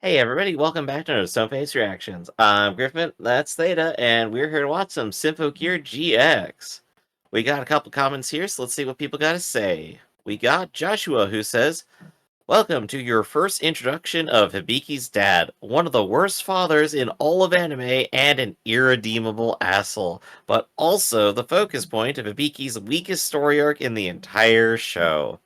Hey everybody, welcome back to another Stoneface Reactions. I'm Griffin, that's Theta, and we're here to watch some Symphogear GX. We got a couple comments here, so let's see what people got to say. We got Joshua who says, "Welcome to your first introduction of Hibiki's dad, one of the worst fathers in all of anime and an irredeemable asshole, but also the focus point of Hibiki's weakest story arc in the entire show.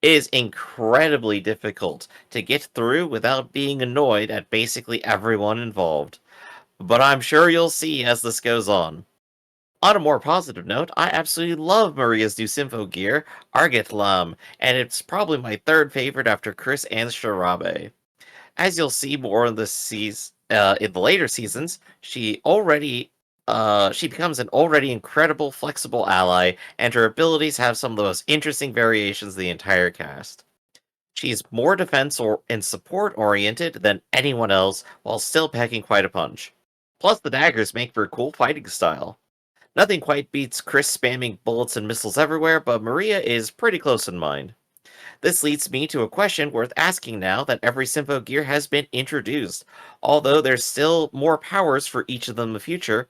It is incredibly difficult to get through without being annoyed at basically everyone involved, but I'm sure you'll see as this goes on. On a more positive note, I absolutely love Maria's new Symphogear, Argetlam, and it's probably my third favorite after Chris and Shirabe. As you'll see more in in the later seasons, she becomes an already incredible, flexible ally, and her abilities have some of the most interesting variations of the entire cast. She's more and support oriented than anyone else, while still packing quite a punch. Plus, the daggers make for a cool fighting style. Nothing quite beats Chris spamming bullets and missiles everywhere, but Maria is pretty close in mind. This leads me to a question worth asking now that every Sympho gear has been introduced. Although there's still more powers for each of them in the future,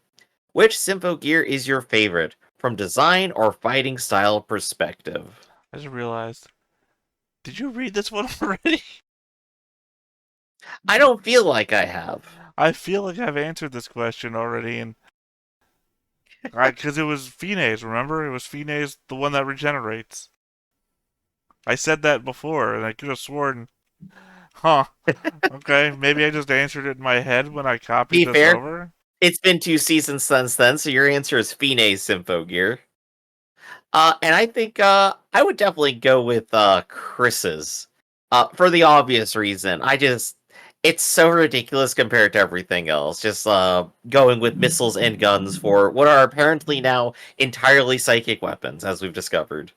which Sympho gear is your favorite, from design or fighting style perspective?" I just realized. Did you read this one already? I don't feel like I have. I feel like I've answered this question already, and because it was Fines, remember? It was Fines, the one that regenerates. I said that before, and I could have sworn, huh? Okay, maybe I just answered it in my head when I copied Be this fair, over. it's been 2 seasons since then, so your answer is Fine's Sympho gear. And I think I would definitely go with Chris's. For the obvious reason. It's so ridiculous compared to everything else. Just going with missiles and guns for what are apparently now entirely psychic weapons, as we've discovered.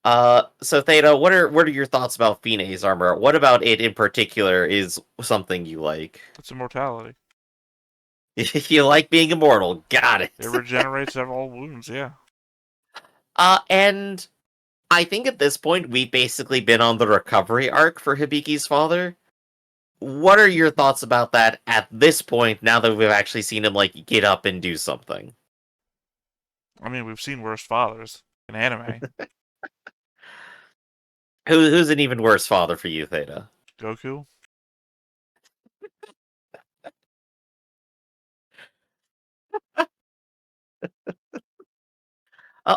So Theta, what are your thoughts about Fine's armor? What about it in particular is something you like? It's immortality. You like being immortal. Got it. It regenerates all wounds, yeah. And I think at this point we've basically been on the recovery arc for Hibiki's father. What are your thoughts about that at this point, now that we've actually seen him, like, get up and do something? I mean, we've seen worse fathers in anime. Who's an even worse father for you, Theta? Goku?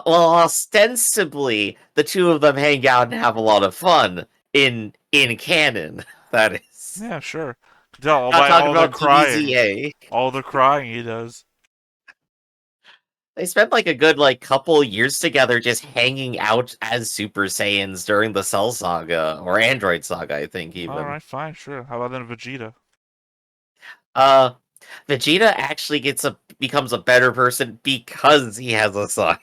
Well, ostensibly, the two of them hang out and have a lot of fun in canon. That is, Yeah, sure. Tell not by talking all the about crying. DBZA. All the crying he does. They spent like a good couple years together just hanging out as Super Saiyans during the Cell Saga or Android Saga, I think even. Alright, fine, sure. How about then Vegeta? Uh Vegeta actually becomes a better person because he has a son.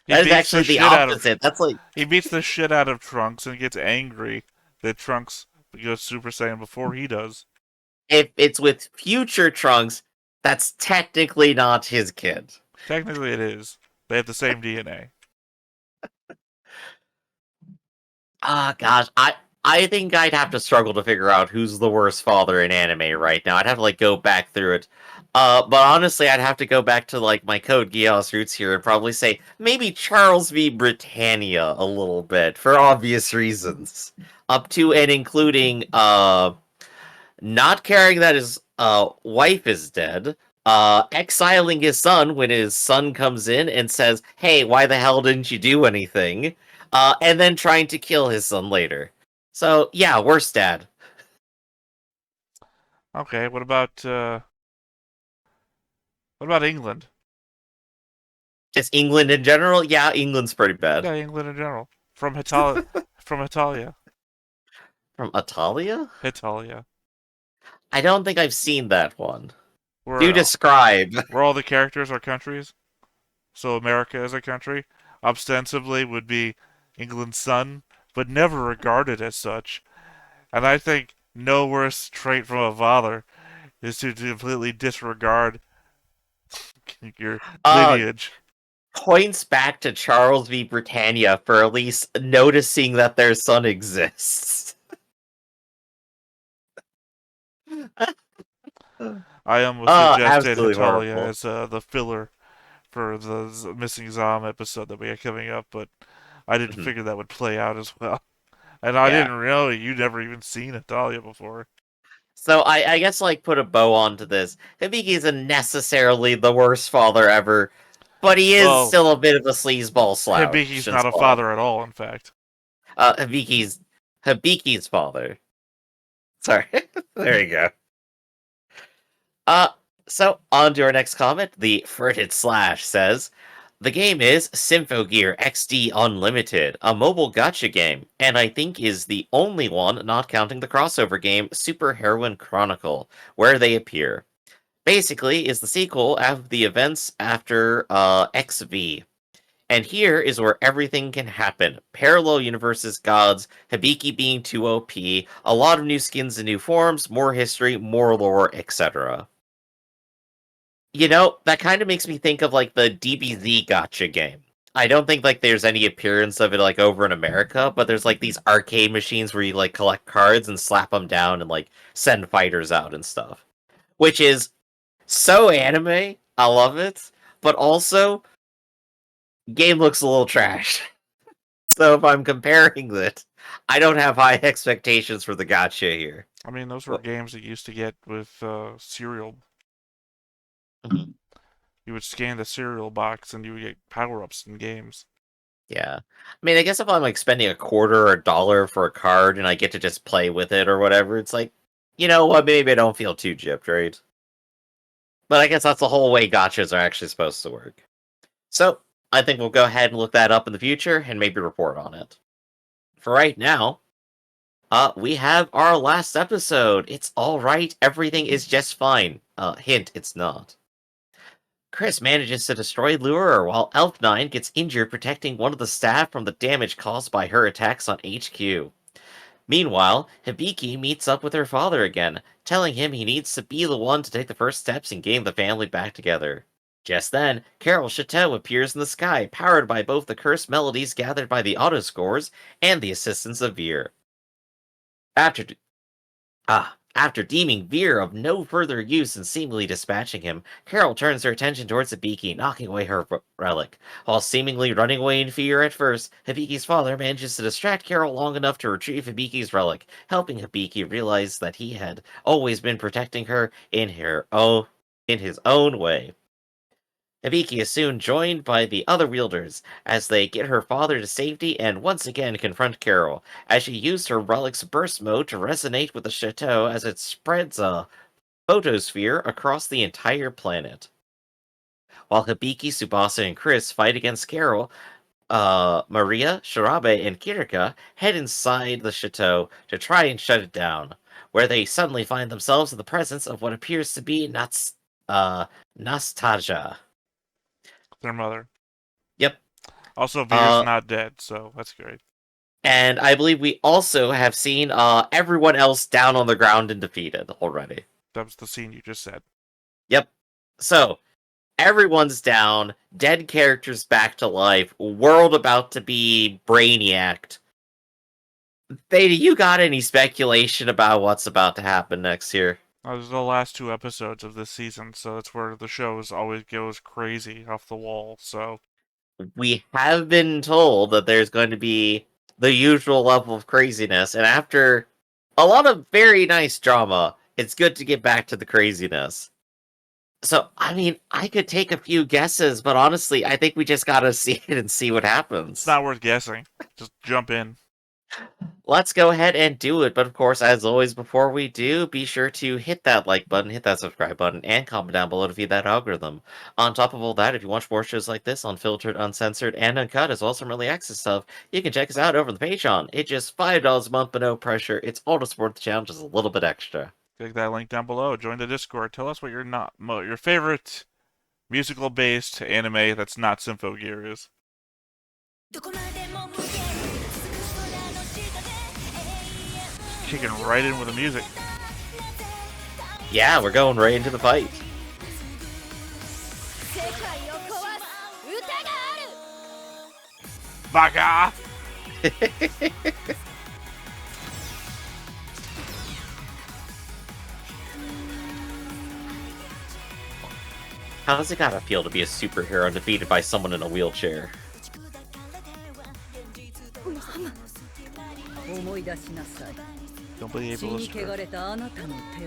He That is beats the actually the shit out of opposite. That's like he beats the shit out of Trunks and gets angry that Trunks goes Super Saiyan before he does. if it's with future Trunks, that's technically not his kid. Technically, it is. They have the same DNA. Ah, gosh, I think I'd have to struggle to figure out who's the worst father in anime right now. I'd have to go back through it. But honestly, I'd have to go back to my Code Geass roots here and probably say maybe Charles v. Britannia a little bit for obvious reasons, up to and including not caring that his wife is dead. Exiling his son when his son comes in and says, "Hey, why the hell didn't you do anything?" And then trying to kill his son later. So yeah, worse dad. Okay, what about England? Just England in general. Yeah, England's pretty bad. Yeah, England in general. From Italia. From Italia? Italia. I don't think I've seen that one. Do Where describe. where all the characters are countries. So America is a country. Ostensibly would be England's son, but never regarded as such. And I think no worse trait from a father is to completely disregard your uh, lineage. Points back to Charles v. Britannia for at least noticing that their son exists. I almost Oh, suggested absolutely Hitalia horrible. as the filler for the missing Zom episode that we had coming up, but I didn't Mhm. figure that would play out as well. And I Yeah. didn't know you'd never even seen Hitalia before. So I guess like put a bow onto this. Hibiki isn't necessarily the worst father ever, but he is Well, still a bit of a sleazeball slouch Hibiki's and not a slob. father at all, in fact. Hibiki's father. Sorry. There you go. Uh, so on to our next comment. The Furted Slash says, the game is Symphogear XD Unlimited, a mobile gacha game, and I think is the only one not counting the crossover game Super Heroine Chronicle, where they appear. Basically, is the sequel of the events after XV. And here is where everything can happen. Parallel universes, gods, Hibiki being too OP, a lot of new skins and new forms, more history, more lore, etc. You know, that kind of makes me think of like the DBZ gotcha game. I don't think like there's any appearance of it like over in America, but there's like these arcade machines where you like collect cards and slap them down and like send fighters out and stuff. Which is so anime. I love it. But also, game looks a little trash. So if I'm comparing it, I don't have high expectations for the gotcha here. I mean, those were Well, games that used to get with cereal. mhm. You would scan the cereal box and you would get power-ups in games. Yeah. I mean, I guess if I'm like spending a quarter or a dollar for a card and I get to just play with it or whatever, it's like, you know what, maybe I don't feel too gypped, right? But I guess that's the whole way gotchas are actually supposed to work. So, I think we'll go ahead and look that up in the future and maybe report on it. For right now, we have our last episode. It's alright, everything is just fine. Hint, it's not. Chris manages to destroy Lurer while Elf9 gets injured protecting one of the staff from the damage caused by her attacks on HQ. Meanwhile, Hibiki meets up with her father again, telling him he needs to be the one to take the first steps in getting the family back together. Just then, Carol Chateau appears in the sky, powered by both the cursed melodies gathered by the autoscores and the assistance of Veer. After After deeming Veer of no further use and seemingly dispatching him, Carol turns her attention towards Hibiki, knocking away her relic. While seemingly running away in fear at first, Hibiki's father manages to distract Carol long enough to retrieve Hibiki's relic, helping Hibiki realize that he had always been protecting her in his own way. Hibiki is soon joined by the other wielders as they get her father to safety and once again confront Carol, as she used her relic's burst mode to resonate with the chateau as it spreads a photosphere across the entire planet. While Hibiki, Tsubasa, and Chris fight against Carol, Maria, Shirabe, and Kirika head inside the chateau to try and shut it down, where they suddenly find themselves in the presence of what appears to be Nastasia. Their mother. Yep. Also, Veer's Uh, not dead, so that's great. And I believe we also have seen everyone else down on the ground and defeated already. That was the scene you just said. Yep. So, everyone's down, dead characters back to life, world about to be brainiacked. Theta, you got any speculation about what's about to happen next year? Those are the last two episodes of this season, so that's where the show always goes crazy off the wall. So We have been told that there's going to be the usual level of craziness, and after a lot of very nice drama, it's good to get back to the craziness. So, I mean, I could take a few guesses, but honestly, I think we just gotta see it and see what it's happens. not worth guessing. Just jump in. Let's go ahead and do it. But of course, as always, before we do, be sure to hit that like button, hit that subscribe button, and comment down below to feed that algorithm. On top of all that, if you watch more shows like this, unfiltered, uncensored, and uncut, as well as some early access stuff, you can check us out over on the Patreon. It's just $5 a month, but no pressure. It's all to support the channel, just a little bit extra. Click that link down below. Join the Discord. Tell us what your favorite musical-based anime that's not Symphogear is. Kicking right in with the music. Yeah, we're going right into the fight. Baka! How does it gotta feel to be a superhero defeated by someone in a wheelchair? 思い出しなさい。 Don't believe 血 it に was 汚れたあなたの手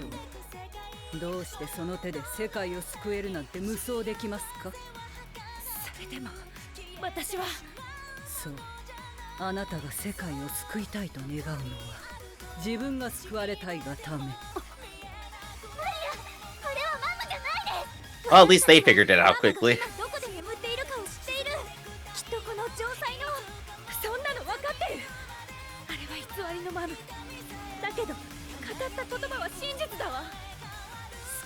を。どうしてその手で世界を救えるなんて無双できますか？それでも私は。そう。あなたが世界を救いたいと願うのは自分が救われたいがため。 Well, at least they figured it out quickly. どこで眠っているかを知っている。きっとこの城塞の。そんなの分かってる。あれは偽りのマム。だけど語った言葉は真実だわ。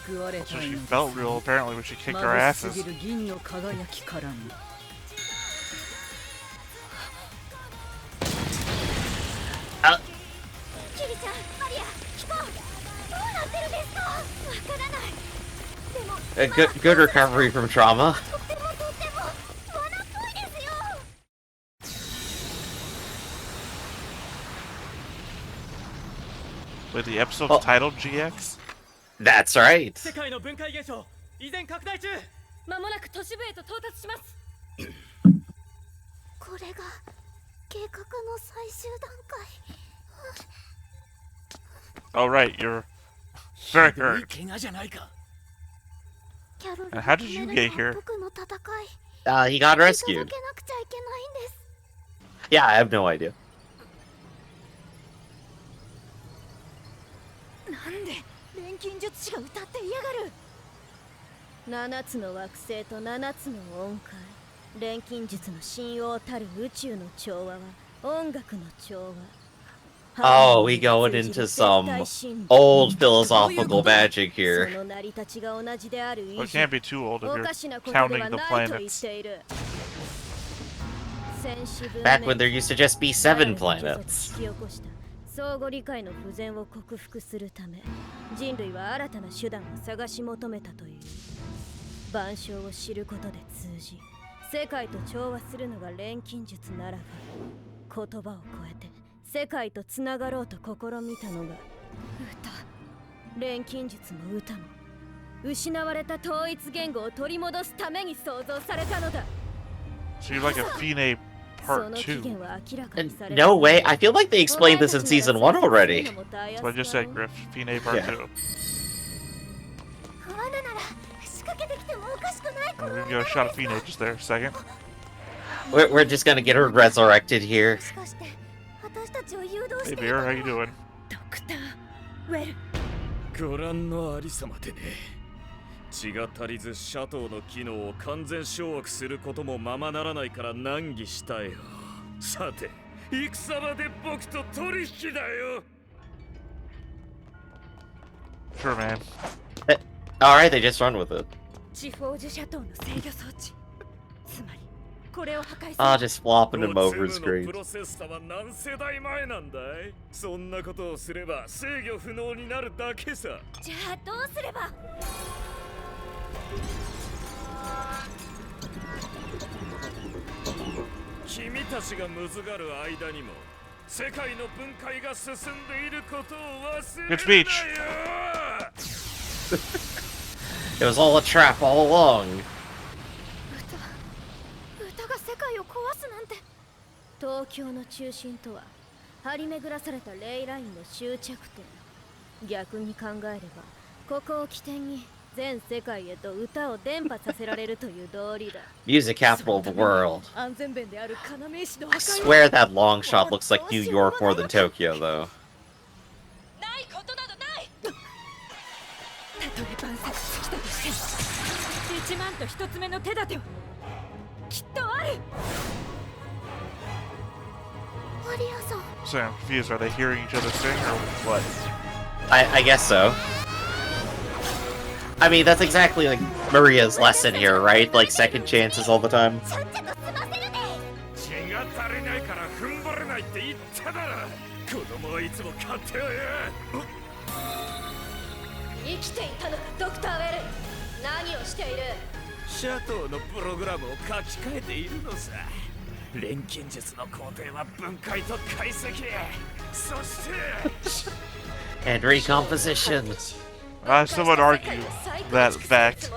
救われた So い she の felt real apparently when she kicked our 眩しす asses. ぎる銀の輝きからも。キリちゃん、マリア、聞こう。どうなってるんですか。わからない。でも A good recovery from trauma. とっても罠っぽいですよ。 Wait, the episode's titled GX? That's right. 世界の分解現象依然拡大中。まもなく都市部へと到達します。これが計画の最終段階。 Oh, right, you're very ひどい hurt. 怪我じゃないか。キャロル And how did you get here? 僕の戦い。 He got 届 rescued. けなくちゃいけないんです。 Yeah, I have no idea. なんで錬金術師が歌って嫌がる。7つの惑星と7つの音階。錬金術の神王たる宇宙の調和は音楽の調和。 Oh, we going into some old philosophical magic そ here. の成り立ちが同じである以 Well, it 上 can't be too old if お you're かしなことで counting は the ないと言っ planets. ている。戦士文 Back 明 when there used to just be 7彼らの貴 planets. 族引き起こした相互理解の不全を克服するため人類は新たな手段を探し求めたという。万象を知ることで通じ世界と調和するのが錬金術ならば言葉を超えて世界とつながろうと試みたのが歌。錬金術も歌も失われた統一言語を取り戻すために創造されたのだ。 So you're like a Fine そ Part の起 2. 源は明らかにされ No way. I feel like they explained this in season 1 already. That's what I just said, Griff. Fine Part Yeah. 2. 罠なら仕掛けてきてもおかしくない We're gonna get a shot of Fine just there, second. We're just gonna get her resurrected here. もしかして私たちを誘導し Hey, てい Beer, た how you doing? ドクターウェル。ご覧のありさまでね。血が足りずシャトーの機能を完全掌握することもままならないから難儀したよ。さて、戦場で僕と取引だよ。 Sure, man. Alright, they just run with it. 地方樹斜塔の制御装置。つまりこれを破壊する。 Ah, just flopping him ご over つ is むの great. プロセッサは何世代前なんだい。そんなことをすれば制御不能になるだけさ。じゃあどうすれば。君たちがむずがる間にも世界の分解が進んでいることを忘れるな Good speech. よ。 It was all a trap all along. 歌が世界を壊すなんて。東京の中心とは張り巡らされたレイラインの終着点。逆に考えればここを起点に全世界へと歌を伝播させられるという道理だ。 Music capital of the world. 安全弁である要石の破 I 壊 swear that long shot looks like New York more than Tokyo, though. ないことなどない。たとえ万策尽きたとして1万と一つ目の手立てはきっとある。マリアさん。 So I'm confused. Are they hearing each other sing or what? I guess so. I mean, that's exactly like Maria's lesson here, right? Like second chances all the time. ちゃっちゃと済ませるね。血が足りないから踏ん張れないって言っただろ。子供はいつも勝手をよ。生きていたのかドクターウェル。何をしている。シャトーのプログラムを書き換えているのさ。錬金術の工程は分解と解析。そして And recomposition. I still would argue that fact.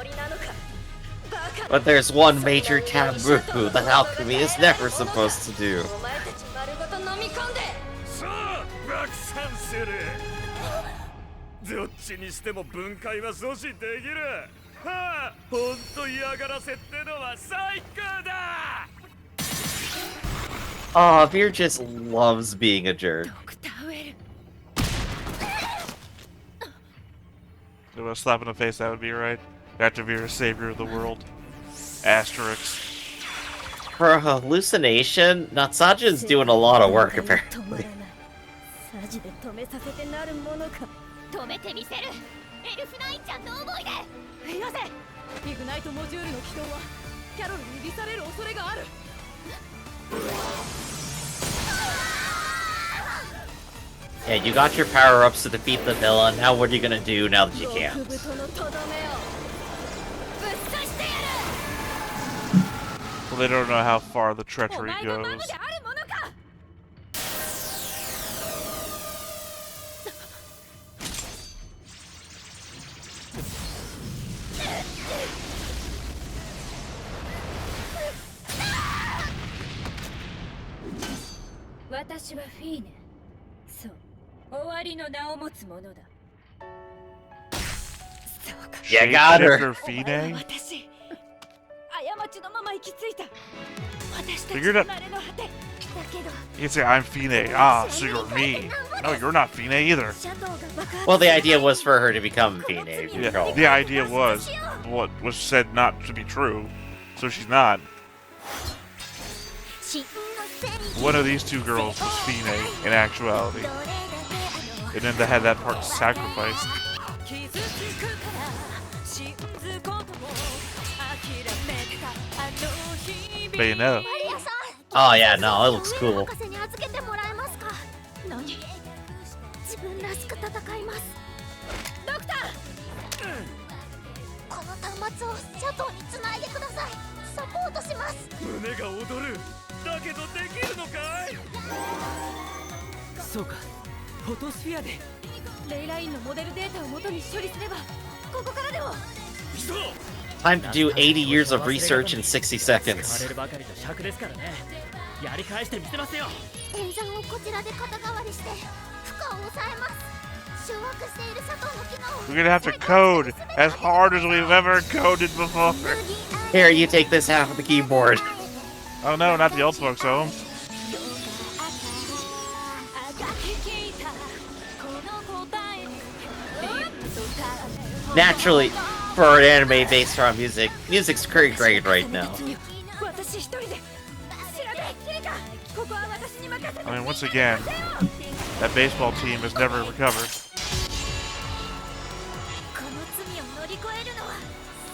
But there's one major taboo that alchemy is never supposed to do. お前たち丸ごと飲み込んでさあ爆散するどっちにしても分解は阻止できるはあほんと嫌がらせってのは最高だ Aw, Veer just loves being a jerk. ドクターウェル If a slap in the face, that would be right. After Veer, savior of the world. Asterisk. For hallucination, Natsaja's doing a lot of work, 止まら apparently. ないサジで止めさせてなるものか止めてみせるエルフナインちゃんの思いでよせイグナイトモジュールの起動はキャロルに利される恐れがある Yeah, you got your power-ups to defeat the villain. Now what are you gonna do now that you 極 can't? 太のとどめをぶっ刺してや Well, they don't know how far the るお treachery 前がマ goes. ムであるものか 私はフィーネそう終わりの名を持つ者だそうか You got her. Shapeshifter お前 Fine? は私過ちのまま行き着いた私たち Figured の it- 慣れの果てだけど You can say, I'm Fine. Ah, so you're me. No, you're not Fine either. シャトーが爆発 Well, the idea was for her to become Fine, if you Yeah, recall. the idea was what was said not to be true, so she's not. One of these two girls was Fine in actuality, and then they had that part sacrificed. 傷つくから信ずことを諦めたあの日々 Bayonetta. Oh yeah, no, it looks cool. 博士に預けてもらえますか何自分らしく戦いますドクター、この端末をシャトーにつないでくださいサポートします胸が躍るだけどできるのかいそうかフォトスフィアでレイラインのモデルデータを元に処理すればここからでも Time to do 80 years of research in 60 枯 seconds. れるばかりと尺ですからねやり返してみせますよ演算をこちらで肩代わりして負荷を抑えます掌握しているシャトーの機能を We're gonna have to code as hard as we've ever coded before. Here, you take this half of the keyboard. Oh no, not the old folks home. Naturally, for an anime based on music, music's pretty great right now. I mean, once again, that baseball team has never recovered. この罪を乗り越えるのは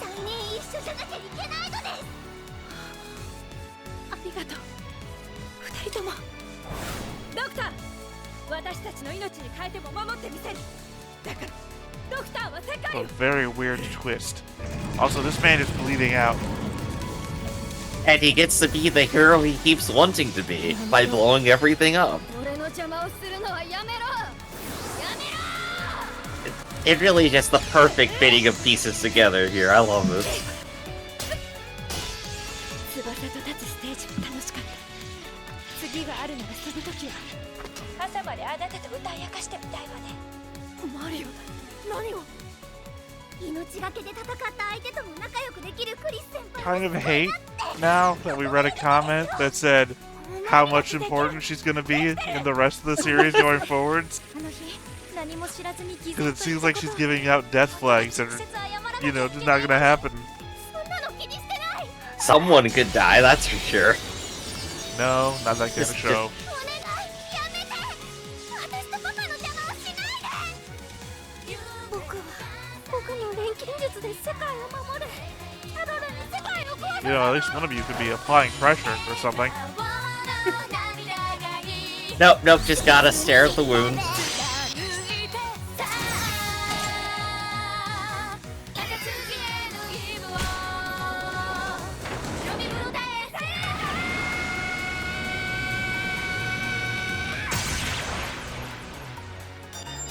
3人一緒じゃなきゃいけないのですありがとう2人ともドクター私たちの命に変えても守ってみせるだからドクターは世界 A very weird twist. Also, this man is bleeding out. And he gets to be the hero he keeps wanting to be by blowing everything up. 俺の邪魔をするのはやめろやめろ It really just the perfect fitting of pieces together here. I love this. 翼と立つステージも楽しかった次があるならその時は朝まであなたと歌い明かしてみたいわねマリオ何を命がけで戦った相手とも仲良くできるクリス先輩 Kind of hate now that we read a comment that said how much important she's gonna be in the rest of the series going forwards. あの日何も知らずに偽 Because it seems like she's giving out death flags that are, you know, just not gonna happen. そんなの気にしてない Someone could die, that's for sure. No, not that kind of show. お願いやめて私とパパの邪魔をしないで僕の錬金術で世界を守るキャロルに世界を壊す You know, at least one of you could be applying pressure or something. Nope, nope, just gotta stare at the wounds.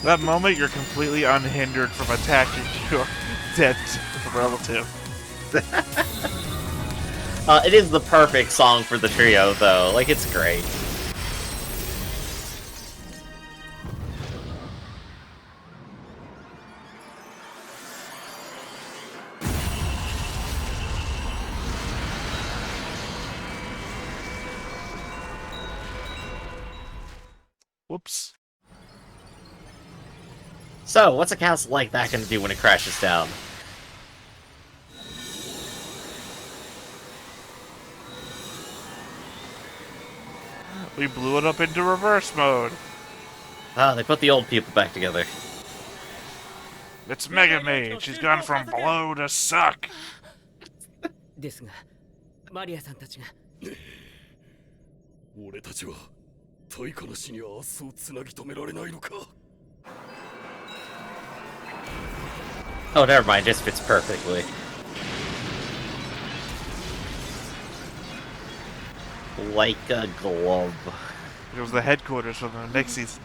That moment, you're completely unhindered from attacking your dead relative. It is the perfect song for the trio, though. Like, it's great. Whoops. So, what's a castle like that gonna do when it crashes down? We blew it up into reverse mode. Ah, they put the old people back together. It's Mega Mage. She's gone from blow to suck. ですがマリアさんたちが俺たちは大化の死には明日をつなぎ止められないのか Oh, never mind. Just fits perfectly. Like a glove. It was the headquarters for the next season.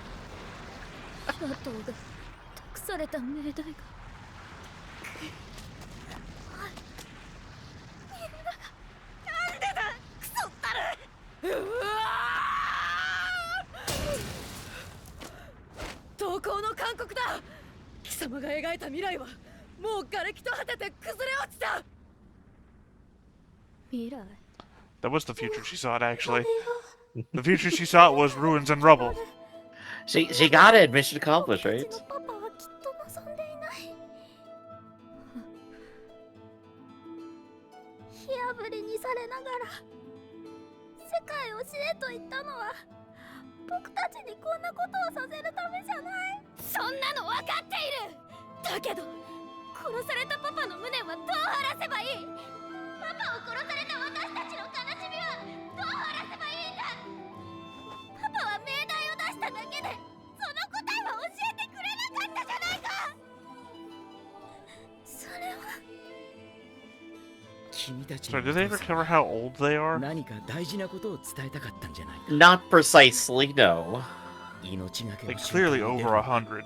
シャトーが託された命題がなんでだクソったるうわ投稿の勧告だ貴様が描いた未来はもう瓦礫と果てて崩れ落ちた未来 That was the future she sought, actually. The future she sought was ruins and rubble. She got it. Mission accomplished, right? パパはきっと望んでいない火あぶりにされながら世界を知れと言ったのは僕たちにこんなことをさせるためじゃないそんなの分かっているだけど殺されたパパの無念はどう晴らせばいいパパを殺された私たちの悲しみはどう晴らせばいいんだパパは命題を出しただけでその答えは教えてくれなかったじゃないかそれは君たち Sorry, did they ever cover how old they are? 何か大事なことを伝えたかったんじゃないか Not precisely, no. 命がけを Like し clearly over 100.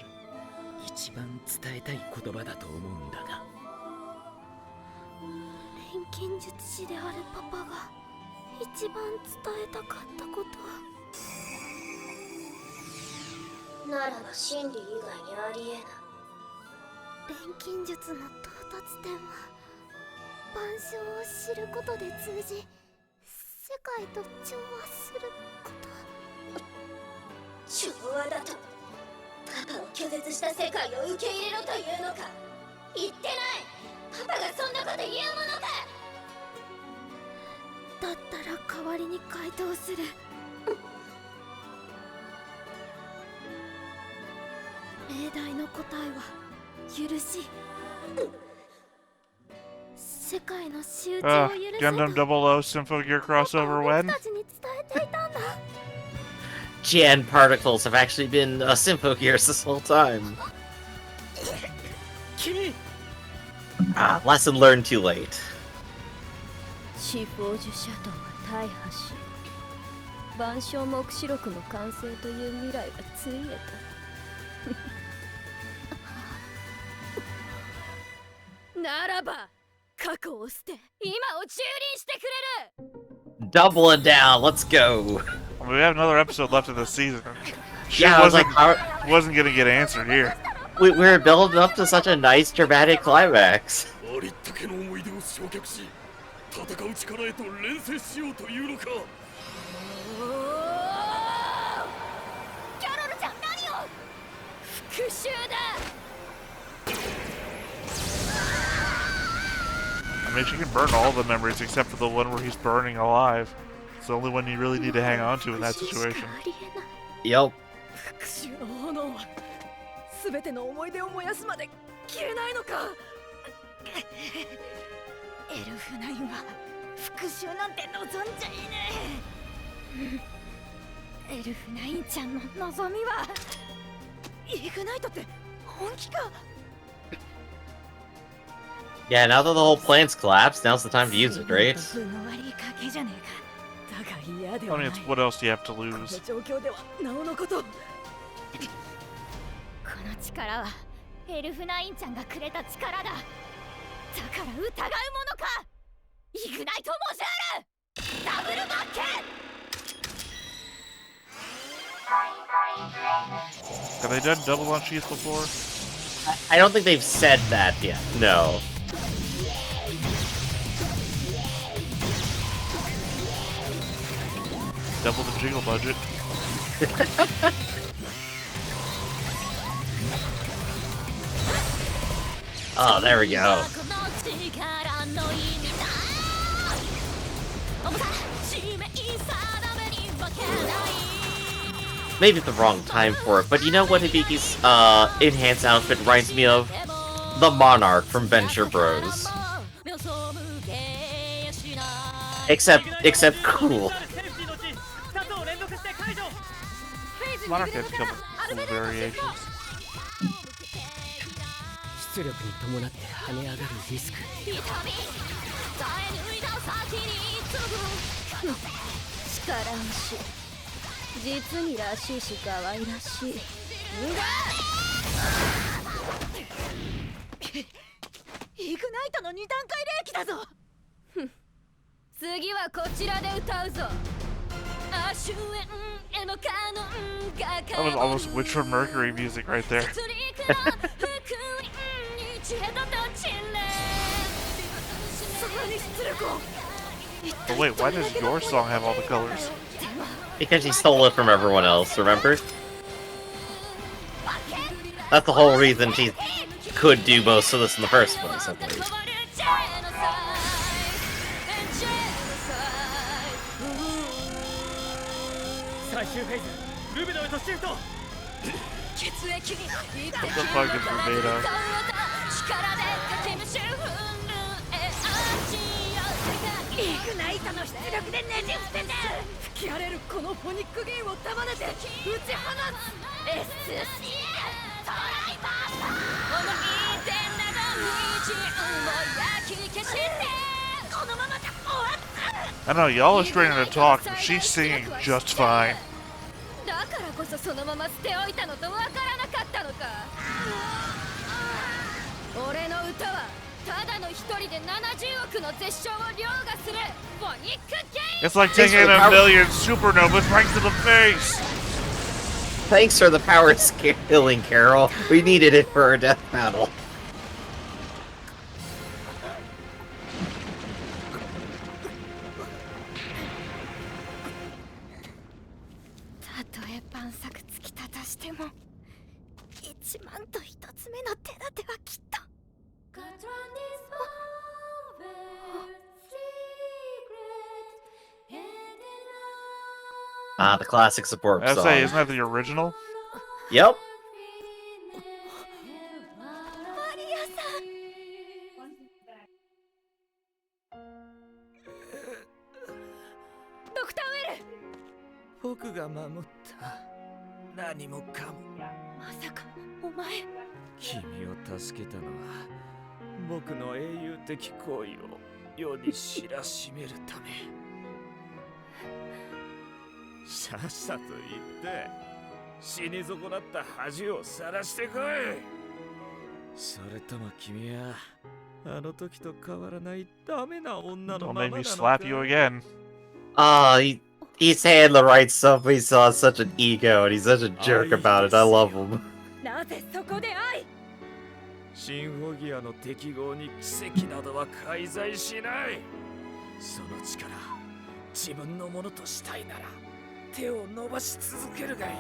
一番伝えたい言葉だと思うんだが錬金術師であるパパが一番伝えたかったことはならば真理以外にありえない錬金術の到達点は万象を知ることで通じ世界と調和すること調和だとパパを拒絶した世界を受け入れろというのか言ってないパパがそんなこと言うものかだったら代わりに回答する命題の答えは許し世界の集中を許せと Gundam 00 Symphogear crossover 僕 when? たちに伝えていたんだ Jan particles have actually been Symphogears this whole time. 君 Ah, lesson learned too late. シフォージュシャトーが大破し万象目視録の完成という未来がついえたならば過去を捨て今を蹂躙してくれる Double it down. Let's go. I mean, we have another episode left of this season. Shit Yeah, I was like, wasn't gonna get answered here. we're building up to such a nice dramatic climax. ありったけの思い出を焼却し戦う力へと連成しようというのかキャロルちゃん何を復讐だ I mean, she can burn all the memories except for the one where he's burning alive. It's the only one you really need to hang on to in that situation. Yep. 復讐の炎は全ての思い出を燃やすまで消えないのかエルフナインは復讐なんて望んじゃいねえエルフナインちゃんの望みはイグナイトって本気か Yeah, now that the whole plan's collapsed, now's the time to use it, right? 分の悪い賭けじゃねえかだが嫌で I は mean, ない it's what else do you have to こ lose? の状況ではなおのことこの力はエルフナインちゃんがくれた力だだから疑うものかイグナイトモジュール Have they done double on cheese before? I don't think they've said that yet. No. Double the jingle budget. Oh, there we go. Maybe it's the wrong time for it, but you know what Hibiki's enhanced outfit reminds me of? The Monarch from Venture Bros. Except cool. Monarch has a couple cool variations. 出力に伴って跳ね上がるリスク力押し実にらしいし可愛らしいイグナイトの2段階冷気だぞ次はこちらで歌うぞ That was almost Witcher Mercury music right there. But wait, why does your song have all the colors? Because he stole it from everyone else, remember? That's the whole reason she could do most of this in the first place, I believe. 最終フェーズルビノへとシフト What the fuck is Rubedo? イグナイトの出力でねじ伏せて吹き荒れるこのフォニック弦を束ねて打ち放つ SCA トライバースこのいい点など道を焼き消してこのままじゃ終わった I know, y'all are straining to talk, but she's singing just fine. だからこそそのまま捨ておいたのとわからなかったのか俺の歌はただの一人で70億の絶唱を凌駕するフォニックゲイ It's like taking a million supernovas right to the face! Thanks for the power scaling, Carol. We needed it for our death battle. たとえ万策突き立たしても一万と一つ目の手立てはきっと Ah, the classic support I song. say, isn't that the original? Yep. マリアさんドクターウェル僕が守った何もかもまさかお前君を助けたのは僕の英雄的行為を世に知らしめるためさっさと言って死に損なった恥を晒してこいそれとも君はあの時と変わらないダメな女の Don't まま make な me のか slap you again. He's saying the right stuff, but he's such an ego, and he's such a jerk about it. I love him. なぜそこで愛シンフォギアの適合に奇跡などは介在しないその力自分のものとしたいなら手を伸ばし続けるがいい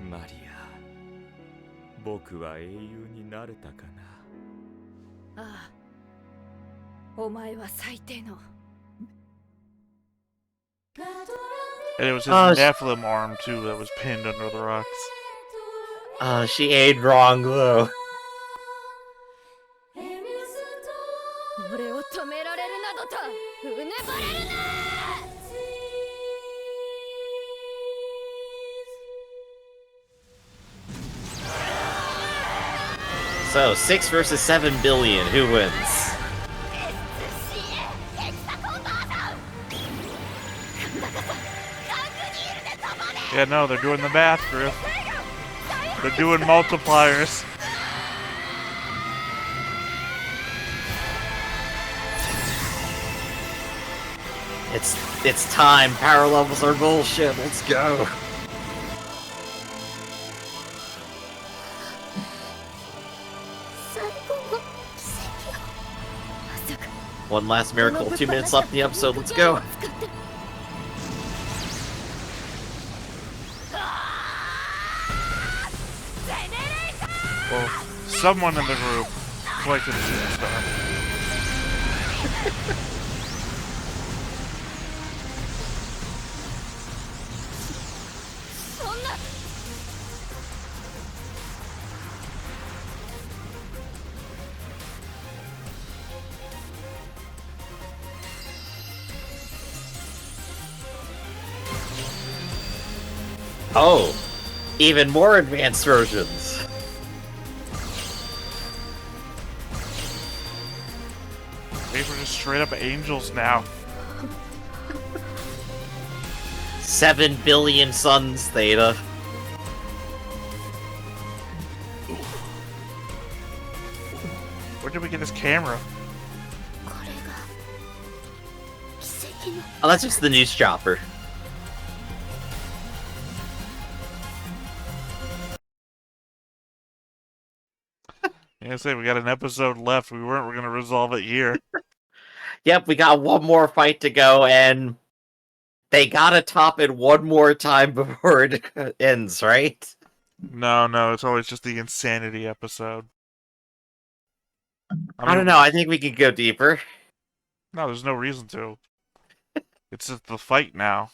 マリア僕は英雄になれたかなああお前は最低の And it was his Oh, Nephilim arm, too, that was pinned under the rocks. She aimed wrong, though. 俺を止められるなどとうぬぼれるな So, 6 versus 7 billion. Who wins? Yeah, no, they're doing the math, Griff. They're doing multipliers. It's time. Power levels are bullshit. Let's go. One last miracle. 2 minutes left in the episode. Let's go. Well, someone in the group collected a superstar. Oh, even more advanced versions. These were just straight up angels now. 7 billion suns, Theta. Where did we get this camera? Oh, that's just the news chopper. Yeah, say we got an episode left. We're gonna resolve it here. Yep, we got one more fight to go, and they gotta top it one more time before it ends, right? No, it's always just the insanity episode. I don't know. I think we could go deeper. No, there's no reason to. It's just the fight now.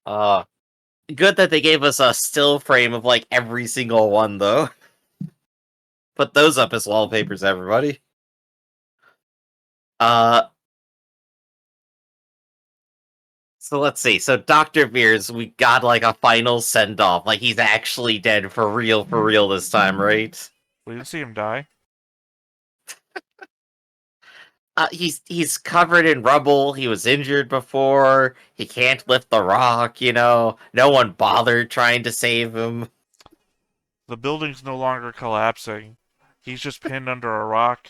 Good that they gave us a still frame of like every single one, though. Put those up as wallpapers, everybody. So let's see. So Dr. Beers, we got like a final send off. Like he's actually dead for real this time, right? We didn't see him die. He's covered in rubble. He was injured before. He can't lift the rock, you know. No one bothered trying to save him. The building's no longer collapsing. He's just pinned under a rock.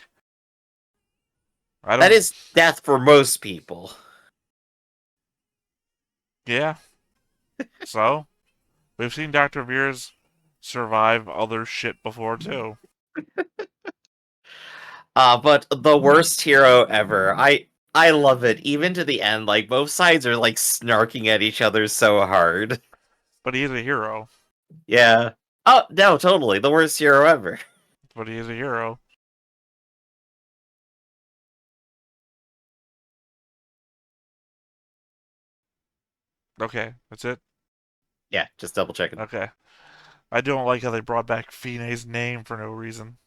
That is death for most people. Yeah. So, we've seen Dr. Beers survive other shit before, too. But the worst hero ever. I love it. Even to the end, like, both sides are, like, snarking at each other so hard. But he is a hero. Yeah. Oh, no, totally. The worst hero ever. But he is a hero. Okay, that's it? Yeah, just double checking. Okay. I don't like how they brought back Fine's name for no reason.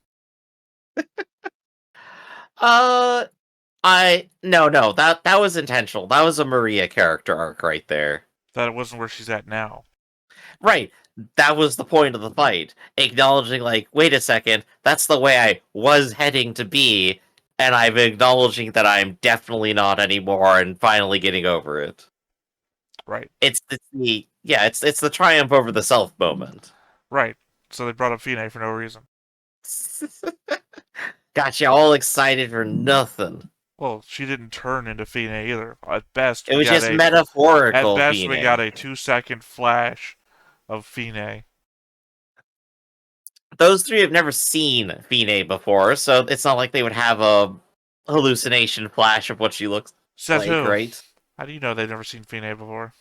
No, that was intentional. That was a Maria character arc right there. That it wasn't where she's at now. Right. That was the point of the fight. Acknowledging, like, wait a second, that's the way I was heading to be, and I'm acknowledging that I'm definitely not anymore and finally getting over it. Right. It's the triumph over the self moment. Right. So they brought up Fine for no reason. Got you all excited for nothing. Well, she didn't turn into Fine either. At best, It was just metaphorical. At best, Fine. we got a 2-second flash of Fine. Those three have never seen Fine before, so it's not like they would have a hallucination flash of what she looks Says like, who? right? How do you know they've never seen Fine before?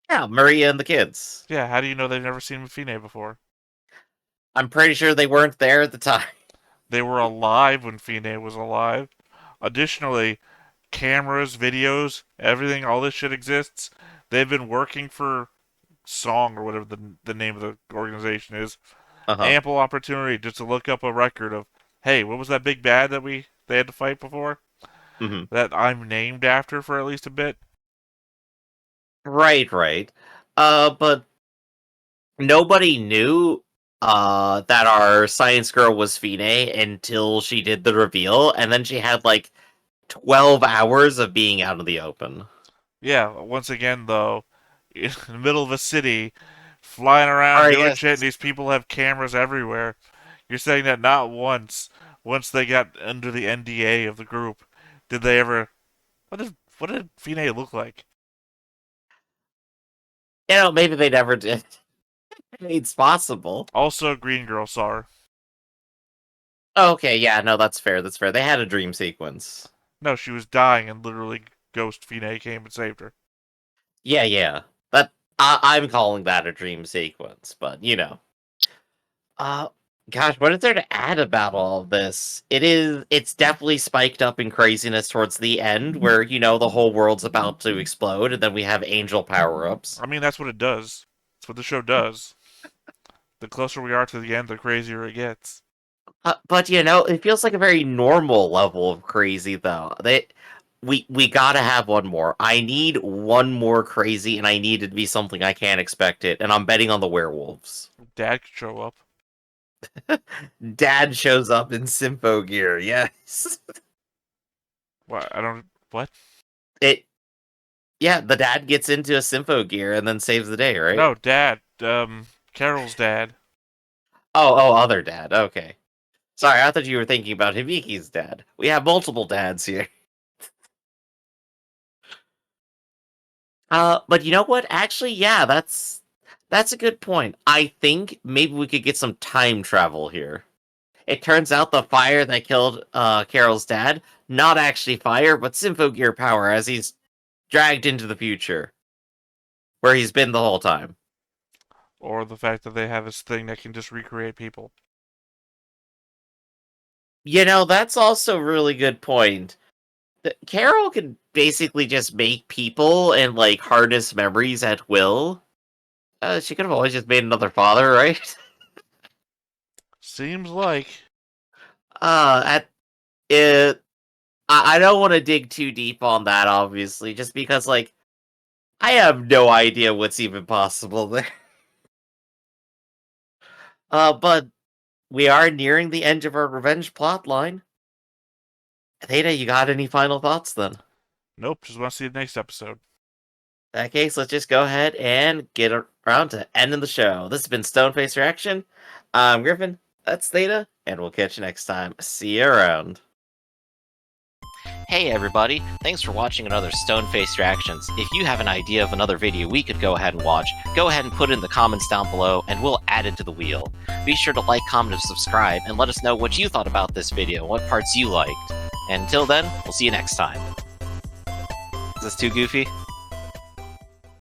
Yeah, Maria and the kids. Yeah, how do you know they've never seen Fine before? I'm pretty sure they weren't there at the time. They were alive when Fine was alive. Additionally, cameras, videos, everything, all this shit exists. They've been working for Song, or whatever the name of the organization is. Ample opportunity just to look up a record of, hey, what was that big bad that they had to fight before? Mm-hmm. That I'm named after for at least a bit. Right. But nobody knew that our science girl was Fine until she did the reveal, and then she had like 12 hours of being out of the open. Yeah, once again, though, in the middle of a city, flying around Alright, doing yes. shit, and these people have cameras everywhere. You're saying that not once they got under the NDA of the group, did they ever? What did Fine look like? You know, maybe they never did. It's possible. Also, Green Girl saw her. Okay, yeah, no, that's fair. That's fair. They had a dream sequence. No, she was dying, and literally Ghost Fine came and saved her. Yeah, yeah. I'm calling that a dream sequence, but you know. Gosh, what is there to add about all of this? It's definitely spiked up in craziness towards the end, where, you know, the whole world's about to explode, and then we have angel power-ups. I mean, that's what it does. That's what the show does. The closer we are to the end, the crazier it gets. But you know, it feels like a very normal level of crazy, though. We gotta have one more. I need one more crazy, and I need it to be something I can't expect it, and I'm betting on the werewolves. Dad could show up. Dad shows up in Symphogear, yes. What? I don't. What? Yeah, the dad gets into a Symphogear and then saves the day, right? No, Dad. Carol's dad. Oh, other dad. Okay. Sorry, I thought you were thinking about Hibiki's dad. We have multiple dads here. But you know what? Actually, yeah, that's a good point. I think maybe we could get some time travel here. It turns out the fire that killed Carol's dad, not actually fire, but Symphogear power as he's dragged into the future. Where he's been the whole time. Or the fact that they have this thing that can just recreate people. You know, that's also a really good point. Carol can basically just make people and, like, harness memories at will. She could have always just made another father, right? Seems like. I don't want to dig too deep on that, obviously, just because, like, I have no idea what's even possible there. But we are nearing the end of our revenge plotline. Theta, you got any final thoughts then? Nope, just want to see the next episode. In that case, let's just go ahead and get around to ending the show. This has been Stoneface Reaction. I'm Griffin, that's Theta, and we'll catch you next time. See you around. Hey everybody, thanks for watching another Stoneface Reactions. If you have an idea of another video we could go ahead and watch, go ahead and put it in the comments down below and we'll add it to the wheel. Be sure to like, comment, and subscribe, and let us know what you thought about this video and what parts you liked. And until then, we'll see you next time. Is this too goofy?